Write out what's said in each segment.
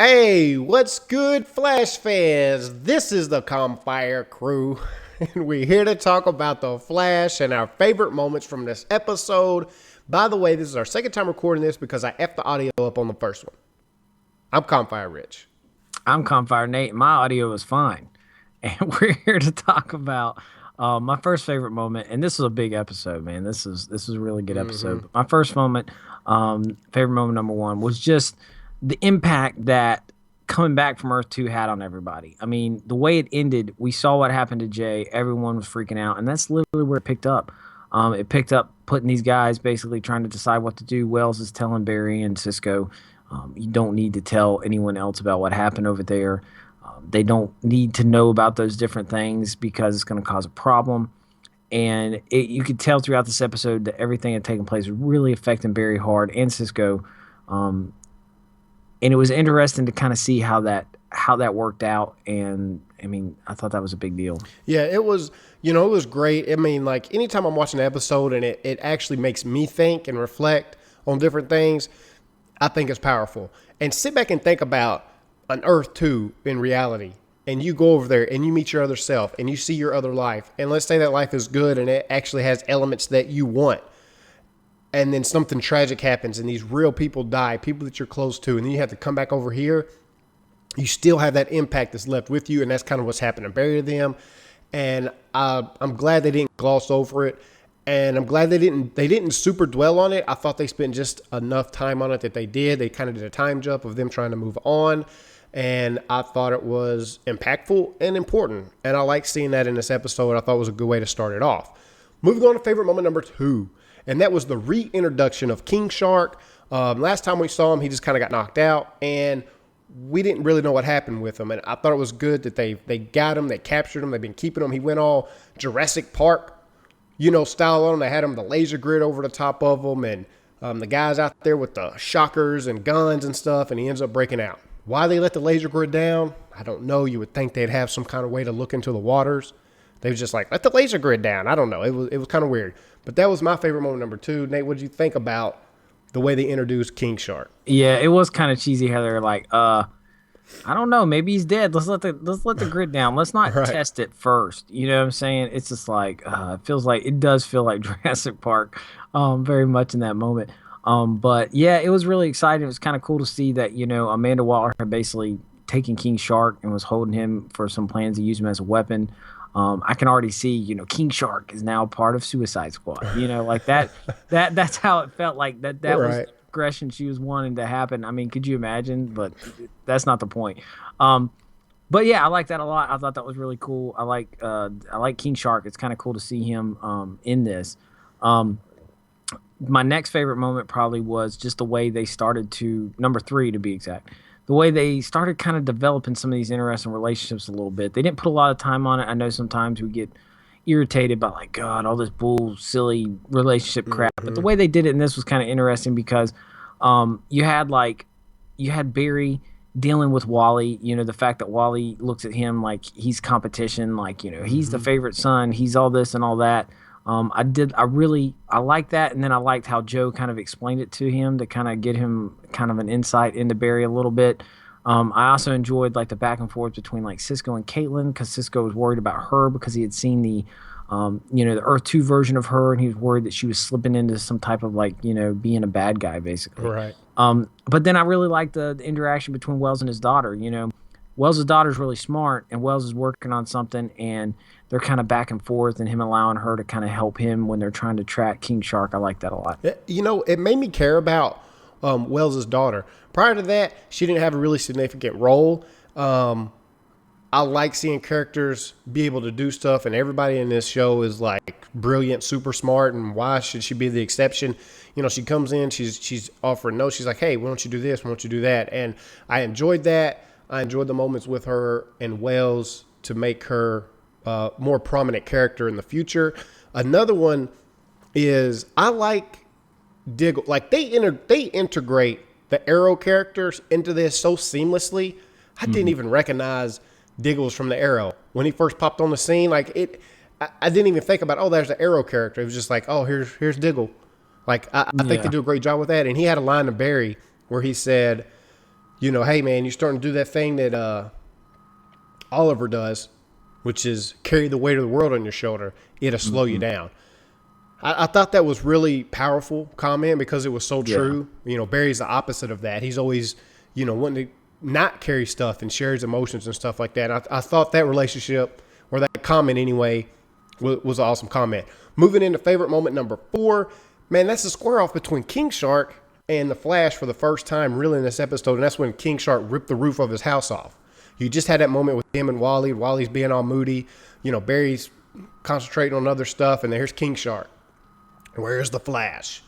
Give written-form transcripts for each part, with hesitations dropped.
Hey, what's good, Flash fans? This is the Calmfire crew, and we're here to talk about the Flash and our favorite moments from this episode. By the way, this is our second time recording this because I effed the audio up on the first one. I'm Calmfirerich. I'm Calmfirenate. My audio is fine, and we're here to talk about my first favorite moment. And this was a big episode, man. This is a really good episode. But my first moment, favorite moment number one, was just the impact that coming back from Earth 2 had on everybody. I mean, the way it ended, we saw what happened to Jay. Everyone was freaking out, and that's literally where it picked up. It picked up putting these guys basically trying to decide what to do. Wells is telling Barry and Cisco, you don't need to tell anyone else about what happened over there. They don't need to know about those different things because it's going to cause a problem. And you could tell throughout this episode that everything had taken place was really affecting Barry hard and Cisco. And it was interesting to kind of see how that worked out. And I mean, I thought that was a big deal. Yeah, it was, it was great. I mean, like anytime I'm watching an episode and it actually makes me think and reflect on different things, I think it's powerful. And sit back and think about an Earth 2 in reality. And you go over there and you meet your other self and you see your other life. And let's say that life is good and it actually has elements that you want. And then something tragic happens and these real people die, people that you're close to. And then you have to come back over here. You still have that impact that's left with you. And that's kind of what's happened to Barry to them. And I'm glad they didn't gloss over it. And I'm glad they didn't super dwell on it. I thought they spent just enough time on it that they did. They kind of did a time jump of them trying to move on. And I thought it was impactful and important. And I like seeing that in this episode. I thought it was a good way to start it off. Moving on to favorite moment number 2. And that was the reintroduction of King Shark. Last time we saw him, he just kind of got knocked out. And we didn't really know what happened with him. And I thought it was good that they got him. They captured him. They've been keeping him. He went all Jurassic Park style on them. They had him the laser grid over the top of them, and the guys out there with the shockers and guns and stuff, and he ends up breaking out. Why they let the laser grid down, I don't know. You would think they'd have some kind of way to look into the waters. They was just like, let the laser grid down. I don't know. It was kind of weird. But that was my favorite moment number 2. Nate, what did you think about the way they introduced King Shark? Yeah, it was kind of cheesy how they're like, I don't know, maybe he's dead. Let's let the grid down. Let's not test it first. You know what I'm saying? It's just like it does feel like Jurassic Park, very much in that moment. But yeah, it was really exciting. It was kind of cool to see that Amanda Waller had basically taken King Shark and was holding him for some plans to use him as a weapon. I can already see King Shark is now part of Suicide Squad. Like that. That's how it felt like that was progression she was wanting to happen. I mean, could you imagine? But that's not the point. But yeah, I like that a lot. I thought that was really cool. I like King Shark. It's kind of cool to see him in this. My next favorite moment probably was just the way they started to, number 3 to be exact, the way they started kind of developing some of these interesting relationships a little bit. They didn't put a lot of time on it. I know sometimes we get irritated by like, God, all this silly relationship crap. But the way they did it in this was kind of interesting because you had Barry dealing with Wally, the fact that Wally looks at him like he's competition, like, he's the favorite son, he's all this and all that. I liked that. And then I liked how Joe kind of explained it to him to kind of get him kind of an insight into Barry a little bit. I also enjoyed like the back and forth between like Cisco and Caitlin, because Cisco was worried about her because he had seen the Earth 2 version of her, and he was worried that she was slipping into some type of like, being a bad guy basically. Right. But then I really liked the interaction between Wells and his daughter. Wells' daughter's really smart, and Wells is working on something, and they're kind of back and forth, and him allowing her to kind of help him when they're trying to track King Shark. I like that a lot. It made me care about Wells' daughter. Prior to that, she didn't have a really significant role. I like seeing characters be able to do stuff, and everybody in this show is like brilliant, super smart, and why should she be the exception? She comes in, she's offering notes. She's like, hey, why don't you do this? Why don't you do that? And I enjoyed that. I enjoyed the moments with her and Wells to make her more prominent character in the future. Another one is I like Diggle. Like they integrate the Arrow characters into this so seamlessly. I didn't even recognize Diggles from the Arrow when he first popped on the scene. Like I didn't even think about, there's the Arrow character. It was just like, here's Diggle. Like I think they do a great job with that. And he had a line to Barry where he said, hey man, you're starting to do that thing that Oliver does, which is carry the weight of the world on your shoulder. It'll slow you down. I thought that was really powerful comment because it was so true. Barry's the opposite of that. He's always, wanting to not carry stuff and share his emotions and stuff like that. I thought that relationship, or that comment anyway, was an awesome comment. Moving into favorite moment number 4, man, that's the square off between King Shark and the Flash for the first time really in this episode, and that's when King Shark ripped the roof of his house off. You just had that moment with him and Wally. Wally's being all moody. Barry's concentrating on other stuff, and there's King Shark. Where's the Flash?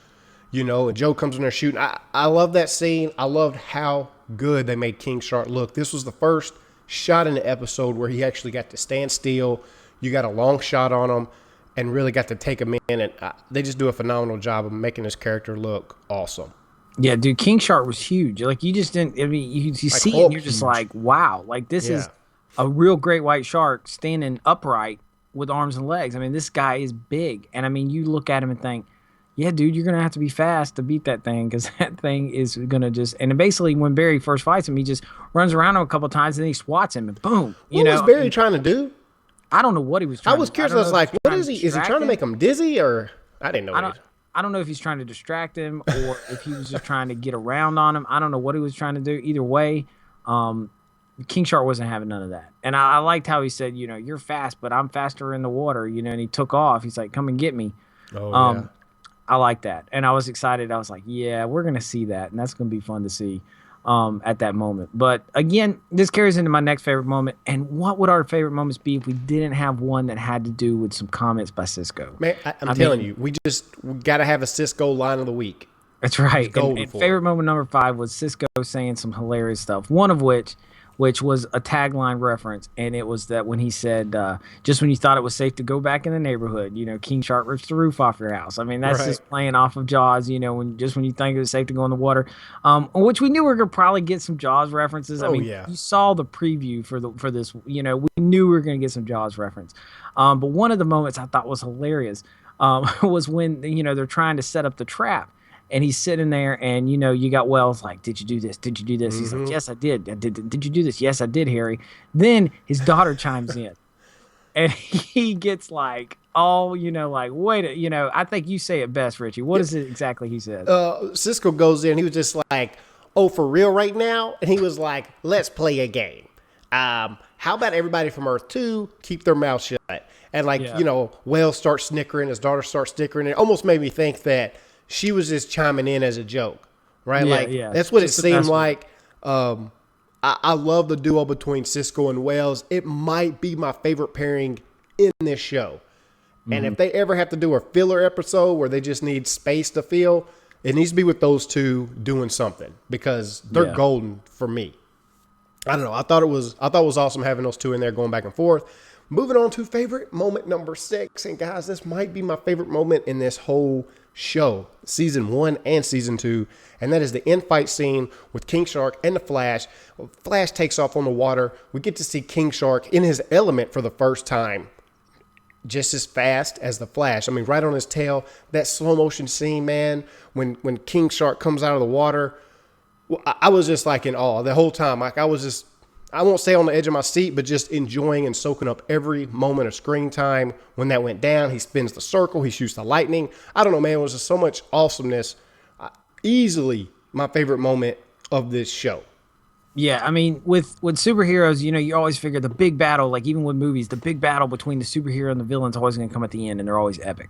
And Joe comes in there shooting. I love that scene. I loved how good they made King Shark look. This was the first shot in the episode where he actually got to stand still. You got a long shot on him and really got to take him in. And they just do a phenomenal job of making this character look awesome. Yeah, dude, King Shark was huge. Like, you just didn't, you see it and you're just like, wow. Like, this is a real great white shark standing upright with arms and legs. I mean, this guy is big. And, I mean, you look at him and think, yeah, dude, you're going to have to be fast to beat that thing because that thing is going to just – and basically when Barry first fights him, he just runs around him a couple of times and then he swats him and boom. What was Barry trying to do? I don't know what he was trying to do. I was curious. I was like, what is he? Is he trying to make him dizzy or – I didn't know. I don't know if he's trying to distract him or if he was just trying to get around on him. I don't know what he was trying to do. Either way, King Shark wasn't having none of that. And I liked how he said, you're fast, but I'm faster in the water, and he took off. He's like, come and get me. Oh, yeah. I like that. And I was excited. I was like, yeah, we're going to see that. And that's going to be fun to see at that moment. But again, this carries into my next favorite moment. And what would our favorite moments be if we didn't have one that had to do with some comments by Cisco? Man, I'm telling you, we got to have a Cisco line of the week. That's right. And favorite moment number 5 was Cisco saying some hilarious stuff. One of which was a tagline reference, and it was that when he said, just when you thought it was safe to go back in the neighborhood, King Shark rips the roof off your house. I mean, that's just playing off of Jaws, when you think it was safe to go in the water, which we knew we were going to probably get some Jaws references. I mean, you saw the preview for this, we knew we were going to get some Jaws reference. But one of the moments I thought was hilarious was when, they're trying to set up the trap. And he's sitting there, and, you got Wells like, did you do this? Did you do this? He's like, yes, I did. Did you do this? Yes, I did, Harry. Then his daughter chimes in. And he gets like, like, wait, I think you say it best, Richie. What is it exactly he says? Cisco goes in. He was just like, oh, for real right now? And he was like, let's play a game. How about everybody from Earth 2 keep their mouth shut? And Wells starts snickering. His daughter starts snickering. It almost made me think that she was just chiming in as a joke, right? That's what it seemed like. I love the duo between Cisco and Wells. It might be my favorite pairing in this show. And if they ever have to do a filler episode where they just need space to fill, it needs to be with those two doing something because they're golden for me. I don't know. I thought it was awesome having those two in there going back and forth. Moving on to favorite moment number 6. And guys, this might be my favorite moment in this whole show, season 1 and season 2, and that is the end fight scene with King Shark and the Flash. Flash takes off on the water. We get to see King Shark in his element for the first time, just as fast as the Flash. I mean, right on his tail. That slow motion scene, man, when King Shark comes out of the water, I was just like in awe the whole time. Like I won't say on the edge of my seat, but just enjoying and soaking up every moment of screen time. When that went down, he spins the circle, he shoots the lightning. I don't know, man, it was just so much awesomeness. Easily my favorite moment of this show. Yeah, I mean, with superheroes, you always figure the big battle, like even with movies, the big battle between the superhero and the villain is always going to come at the end, and they're always epic.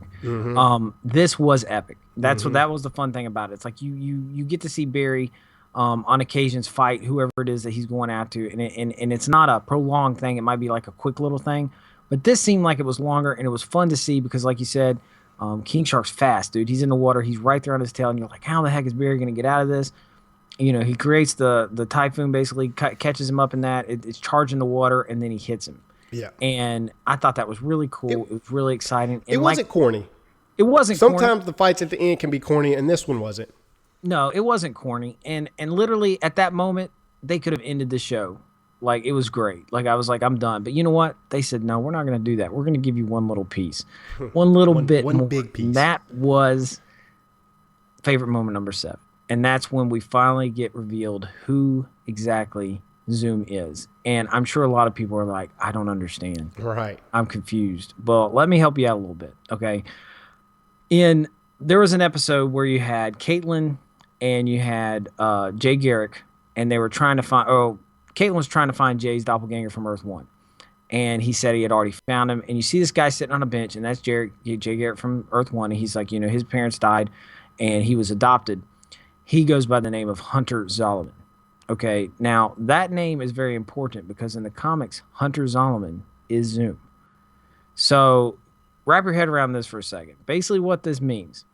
This was epic. That's that was the fun thing about it. It's like you get to see Barry on occasions fight whoever it is that he's going after, and it's not a prolonged thing. It might be like a quick little thing, but this seemed like it was longer, and it was fun to see because, like you said, King Shark's fast, dude. He's in the water. He's right there on his tail, and you're like, how the heck is Barry going to get out of this? He creates the typhoon, basically catches him up in that. It's charging the water, and then he hits him. Yeah. And I thought that was really cool. It was really exciting. And it wasn't corny. It wasn't Sometimes corny. the fights at the end can be corny, and this one wasn't. No, it wasn't corny. And literally at that moment, they could have ended the show. Like, it was great. Like, I was like, I'm done. But you know what? They said, no, we're not going to do that. We're going to give you one little piece. One bit more. Big piece. And that was favorite moment number 7. And that's when we finally get revealed who exactly Zoom is. And I'm sure a lot of people are like, I don't understand. Right. I'm confused. Well, let me help you out a little bit. Okay. There was an episode where you had Caitlin and you had Jay Garrick, and they were trying to find, Caitlin was trying to find Jay's doppelganger from Earth 1. And he said he had already found him. And you see this guy sitting on a bench, and that's Jay Garrick from Earth 1. And he's like, his parents died and he was adopted. He goes by the name of Hunter Zolomon. Okay, now that name is very important because in the comics, Hunter Zolomon is Zoom. So wrap your head around this for a second. Basically what this means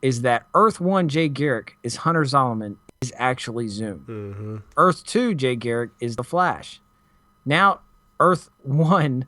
is that Earth 1 Jay Garrick is Hunter Zolomon is actually Zoom. Mm-hmm. Earth 2 Jay Garrick is the Flash. Now Earth 1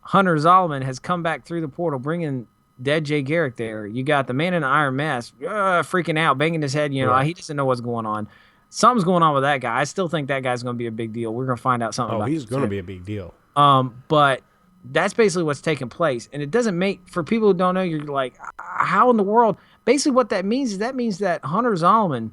Hunter Zolomon has come back through the portal bringing dead Jay Garrick there. You got the man in the iron mask freaking out, banging his head. Right. He doesn't know what's going on. Something's going on with that guy. I still think that guy's going to be a big deal. We're going to find out something about he's going to be a big deal. But that's basically what's taking place. And it doesn't make, for people who don't know, you're like, how in the world? Basically what that means is that Hunter Zolomon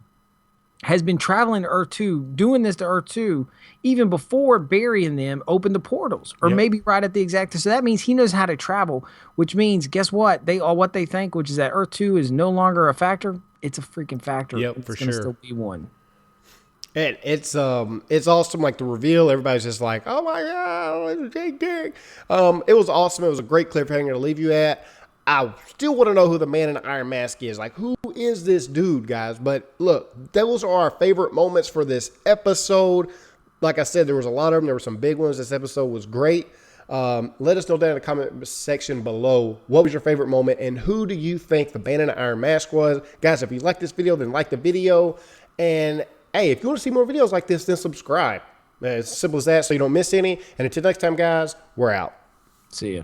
has been traveling to Earth 2, doing this to Earth 2, even before Barry and them opened the portals, or maybe right at the exact. So that means he knows how to travel, which means, guess what? What they think, which is that Earth 2 is no longer a factor. It's a freaking factor. Yep, for sure. It's going to still be one. And it's awesome, like the reveal. Everybody's just like, oh my God, it's Jay Garrick. It was awesome. It was a great cliffhanger to leave you at. I still want to know who the man in the iron mask is. Like, who is this dude, guys? But look, those are our favorite moments for this episode. Like I said, there was a lot of them. There were some big ones. This episode was great. Let us know down in the comment section below, what was your favorite moment and who do you think the man in the iron mask was? Guys, if you like this video, then like the video. And hey, if you want to see more videos like this, then subscribe. It's as simple as that so you don't miss any. And until next time, guys, we're out. See ya.